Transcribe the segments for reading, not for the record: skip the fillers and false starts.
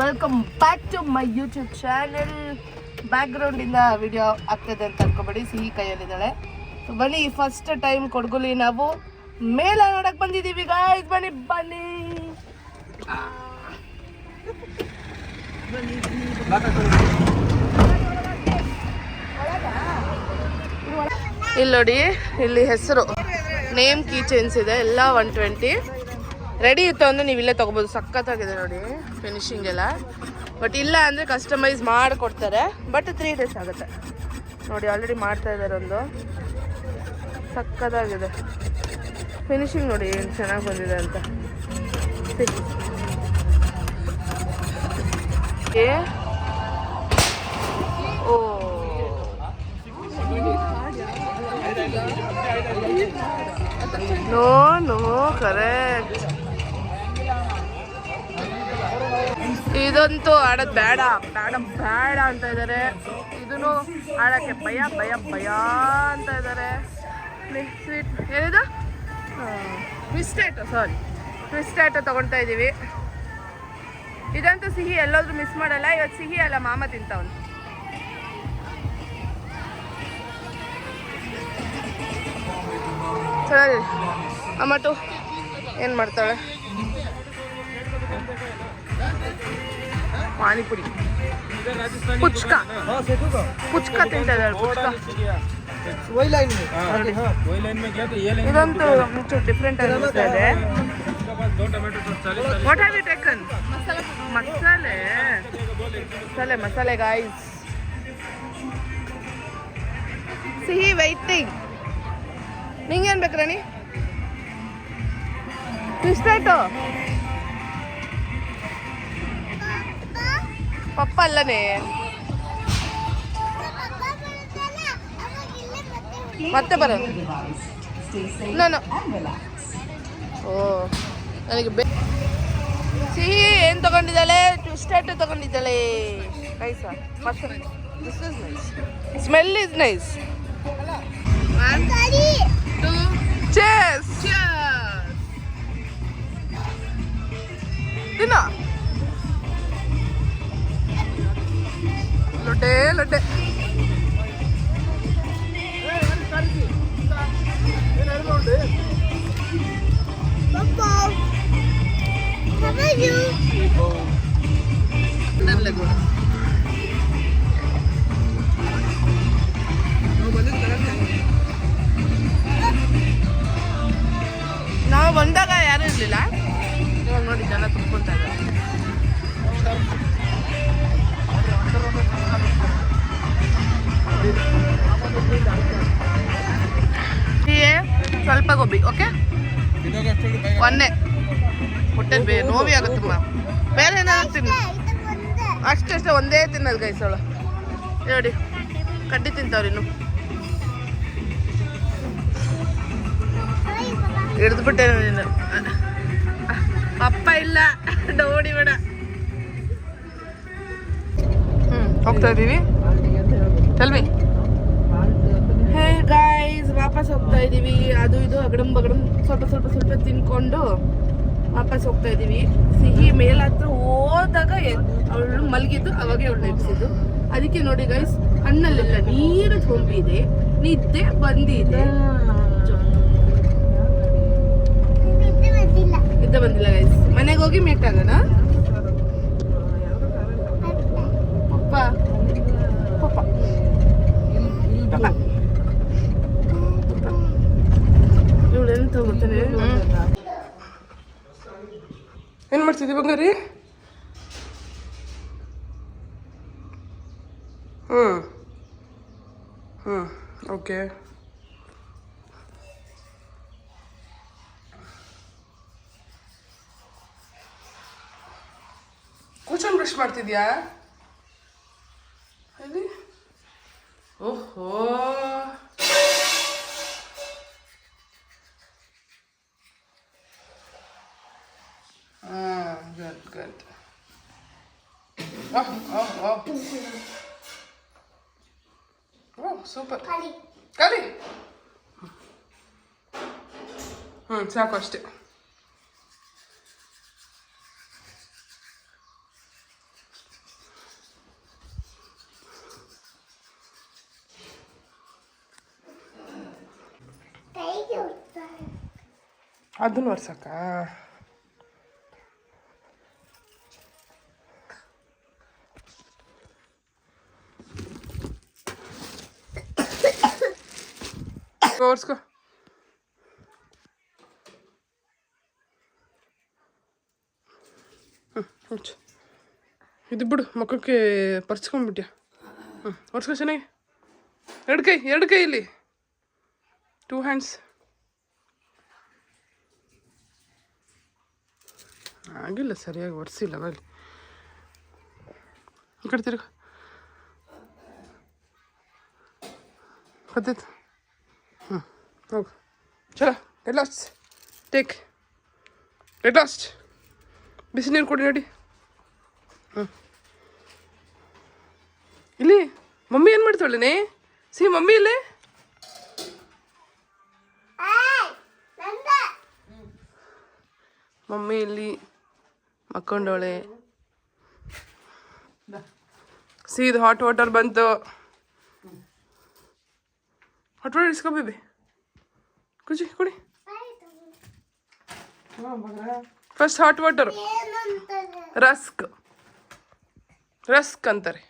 Welcome back to my YouTube channel. ಬ್ಯಾಕ್ಗ್ರೌಂಡಿಂದ video ಆಗ್ತದೆ ಅಂತ ಅನ್ಕೋಬೇಡಿ, ಸಿಹಿ ಕೈಯಲ್ಲಿದ್ದಾಳೆ. ಸೊ ಬನ್ನಿ, ಫಸ್ಟ್ ಟೈಮ್ ಕೊಡಗುಲಿ ನಾವು ಮೇಲ ನೋಡಕ್ ಬಂದಿದ್ದೀವಿ ಗಾಯ್ಸ್. ಬನ್ನಿ ಬನ್ನಿ ಇಲ್ಲಿ ನೋಡಿ, ಇಲ್ಲಿ ಹೆಸರು ನೇಮ್ ಕೀ ಚೇನ್ಸ್ ಇದೆ, ಎಲ್ಲ 120 ರೆಡಿ ಇತ್ತು ಅಂದರೆ ನೀವು ಇಲ್ಲೇ ತೊಗೋಬೋದು. ಸಖತ್ತಾಗಿದೆ ನೋಡಿ ಫಿನಿಶಿಂಗ್ ಎಲ್ಲ. ಬಟ್ ಇಲ್ಲ ಅಂದರೆ ಕಸ್ಟಮೈಸ್ ಮಾಡಿಕೊಡ್ತಾರೆ, ಬಟ್ 3 days ಆಗುತ್ತೆ ನೋಡಿ. ಆಲ್ರೆಡಿ ಮಾಡ್ತಾ ಇದ್ದಾರೆ ಒಂದು. ಸಖತ್ತಾಗಿದೆ ಫಿನಿಶಿಂಗ್ ನೋಡಿ, ಏನು ಚೆನ್ನಾಗಿ ಬಂದಿದೆ ಅಂತ. Oh no no correct. ಇದಂತೂ ಆಡೋದು ಬೇಡ ಬೇಡ ಬೇಡ ಅಂತ ಇದ್ದಾರೆ. ಇದನ್ನು ಆಡೋಕ್ಕೆ ಭಯ ಭಯ ಭಯ ಅಂತ ಇದ್ದಾರೆ. ಸ್ವೀಟ್ ಏನಿದು ಟ್ವಿಸ್ಟೇಟು, ಸಾರಿ ಟ್ವಿಸ್ಟೇಟು ತೊಗೊಳ್ತಾ ಇದ್ದೀವಿ. ಇದಂತೂ ಸಿಹಿ, ಎಲ್ಲಾದ್ರೂ ಮಿಸ್ ಮಾಡಲ್ಲ. ಇವತ್ತು ಸಿಹಿ ಅಲ್ಲ, ಮಾಮ ತಿಂತವನು. ಸರಿ ಅಮ್ಮಟು ಏನು ಮಾಡ್ತಾಳೆ? ಪಾನಿಪುರಿ, ಪುಚ್ಕ ಪುಚ್ಕ ತಿಂತಾ ಇದ್ದಾಳೆ. ಪುಚ್ಕ ಇದಂತೂ ಒಂಚೂರು ಡಿಫ್ರೆಂಟ್ ಅನಿಸ್ತಾ ಇದೆ. What have you taken? ಮಸಾಲೆ ಮಸಾಲೆ ಮಸಾಲೆ ಗಾಯ್ಸ್. ಸಿಹಿ ವೈಟಿಂಗ್. ನಿಂಗೇನು ಬೇಕು ರಾಣಿ? ಟ್ವಿಸ್ಟೇಟು ಪಪ್ಪ ಅಲ್ಲನೇ, ಮತ್ತೆ ಬರೋದು ನಾನು. ಓ ನನಗೆ ಸಿಹಿ ಏನು ತಗೊಂಡಿದ್ದಾಳೆ? ಟ್ವಿಸ್ಟೇಟು ತಗೊಂಡಿದ್ದಾಳೆ. ನೈಸ್, ಮಸ್ತ್ nice. This is nice, smell is nice. Cheers! Cheers! Dinner. Lotte, lotte. Papa, how are you? ನಾವು ಬಂದಾಗ ಯಾರು ಇರಲಿಲ್ಲ, ಇವಾಗ ನೋಡಿ ಜನ ತುಂಬ್ಕೊಳ್ತಾ ಇದ್ದಾರೆ. ಸ್ವಲ್ಪ ಗೋಬಿ, ಓಕೆ ಒಂದೇ ಹೊಟ್ಟೆ ನೋವಿ ಆಗುತ್ತೆ ತುಂಬ. ಬೇರೆ ಏನಾದ್ರು ತಿನ್ನು, ಅಷ್ಟೇ ಒಂದೇ ತಿನ್ನೋದು ಗೈಸೋಳು ನೋಡಿ. ಕಡ್ಡಿ ತಿಂತಾವ್ರಿ ಇನ್ನು. ಹಿಡಿದ್ಬಿಟ್ಟೆ ನೀನು. ಅಪ್ಪ ಇಲ್ಲ, ಡೋಡಿ ಬೇಡ. ಹೋಗ್ತಾ ಇದ್ದೀವಿ. Tell me. ಹೇ ಗೈಸ್, ವಾಪಸ್ ಹೋಗ್ತಾ ಇದ್ದೀವಿ. ಅದು ಇದು ಅಗಡಂ ಬಗಡಂ ಸ್ವಲ್ಪ ಸ್ವಲ್ಪ ಸ್ವಲ್ಪ ತಿನ್ಕೊಂಡು ವಾಪಸ್ ಹೋಗ್ತಾ ಇದ್ದೀವಿ. ಸಿಹಿ ಮೇಲ ಹತ್ರ ಹೋದಾಗ ಅವಳು ಮಲಗಿದ್ದು, ಅವಾಗೆ ಅವಳು ನೆಪ್ಸಿದ್ದು. ಅದಕ್ಕೆ ನೋಡಿ ಗೈಸ್, ಕಣ್ಣಲ್ಲೆಲ್ಲ ನೀರು ತುಂಬಿದೆ, ನಿದ್ದೆ ಬಂದಿದೆ. ನಿದ್ದೆ ಬಂದಿಲ್ಲ ಗೈಸ್. ಮನೆಗೆ ಹೋಗಿ ಮೀಟ್ ಆಗೋಣ. ಪಪ್ಪ ಪಪ್ಪ ಪಪ್ಪ ಇವಳು ಎಂತ ಗೊತ್ತಾನೆ. ಏನು ಮಾಡ್ತಿದ್ದಿ ಬಂಗಾರಿ? ಓಕೆ. ಕೂಚನ್ ಬ್ರಷ್ ಮಾಡ್ತಿದ್ಯಾ? ಓಹೋ, ಗುಡ್ ಗುಡ್. ಸೂಪರ್. ಕಲಿ. ಸಾಕು ಅಷ್ಟೇ. ಅದನ್ನು ಒರ್ಸಕ್ಕ ಒರ್ಸ್ಕೊ. ಹುಚ್ಚು ಇದು ಬಿಡು, ಮುಖಕ್ಕೆ ಪರ್ಚ್ಕೊಂಡ್ಬಿಟ್ಯಾ. ಒರ್ಸ್ಕೊ ಚೆನ್ನಾಗಿ. ಎರಡು ಕೈ ಇಲ್ಲಿ, 2 hands. ಆಗಿಲ್ಲ, ಸರಿಯಾಗಿ ಒರೆಸಿಲ್ಲ. ಬರಲಿ ಈ ಕಡೆ ತಿರುಗ. ಗೊತ್ತಾಯ್ತು. ಹೋಗು. ಚಲೋ, get lost. Take get lost. ಬಿಸಿ ನೀರು ಕೊಡಿ ನೋಡಿ. ಇಲ್ಲಿ ಮಮ್ಮಿ ಏನು ಮಾಡ್ತಾಳೆ? ಮಮ್ಮಿ ಇಲ್ಲೇ. ಮಮ್ಮಿ ಇಲ್ಲಿ ಮಕ್ಕೊಂಡವಳೆ. ಇದು ಹಾಟ್ ವಾಟರ್ ಬಂತು. ಹಾಟ್ ವಾಟರ್ ಇಸ್ಕೊ ಬೇಬಿ. ಕುಜಿ ಕುಡಿ ಫಸ್ಟ್. ಹಾಟ್ ವಾಟರ್ ರಸ್ಕ್ ಅಂತಾರೆ.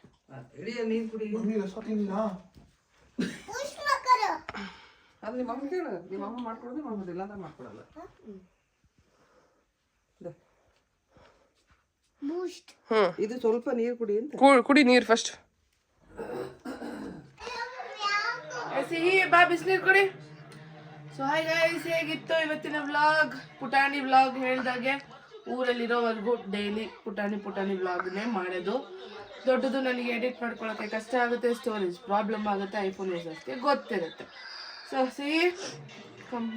ಇದು ಸ್ವಲ್ಪ ನೀರು ಕುಡಿ ಅಂತ. ಕುಡಿ ನೀರು ಫಸ್ಟ್. ಸಿಹಿ ಬಾ, ಬಿಸಿನೀರು ಕುಡಿ. ಸೊ ಹಾಯ್ ಗೈಸ್, ಹೇಗಿತ್ತು ಇವತ್ತಿನ ವ್ಲಾಗ್? ಪುಟಾಣಿ ವ್ಲಾಗ್. ಹೇಳ್ದಾಗೆ ಊರಲ್ಲಿರೋವರೆಗೂ ಡೈಲಿ ಪುಟಾಣಿ ವ್ಲಾಗ್ನೇ ಮಾಡೋದು. ದೊಡ್ಡದು ನನಗೆ ಎಡಿಟ್ ಮಾಡ್ಕೊಳ್ಳೋಕ್ಕೆ ಕಷ್ಟ ಆಗುತ್ತೆ, ಸ್ಟೋರೇಜ್ ಪ್ರಾಬ್ಲಮ್ ಆಗುತ್ತೆ, ಐಫೋನ್ ಯೂಸರ್ಸ್ಗೆ ಗೊತ್ತಿರುತ್ತೆ. ಸೊ ಸಿಹಿ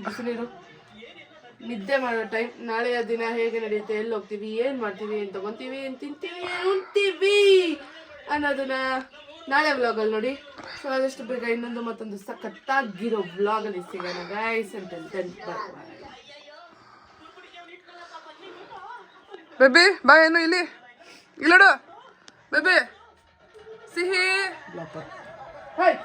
ಬಿಸಿನೀರು. ನಿದ್ದೆ ಮಾಡೋ ಟೈಮ್. ನಾಳೆಯ ದಿನ ಹೇಗೆ ನಡೆಯುತ್ತೆ, ಎಲ್ಲಿ ಹೋಗ್ತೀವಿ, ಏನು ಮಾಡ್ತೀವಿ, ಏನು ತೊಗೊತೀವಿ, ಏನು ತಿಂತೀವಿ, ಏನು ಉಣ್ತೀವಿ ಅನ್ನೋದನ್ನ ನಾಳೆ ವ್ಲಾಗಲ್ಲಿ ನೋಡಿ. ಸೊ ಆದಷ್ಟು ಬೇಗ ಇನ್ನೊಂದು ಮತ್ತೊಂದು ಸಖತ್ತಾಗಿರೋ ವ್ಲಾಗಲ್ಲಿ ಸಿಗೋಣ ಗೈಸ್. ಬೇಬಿ ಬಾ. ಏನು ಇಲ್ಲಿ ಇಲ್ಲೋಡು ಬೇಬಿ. ಸಿಹಿ ಹಾಯ್.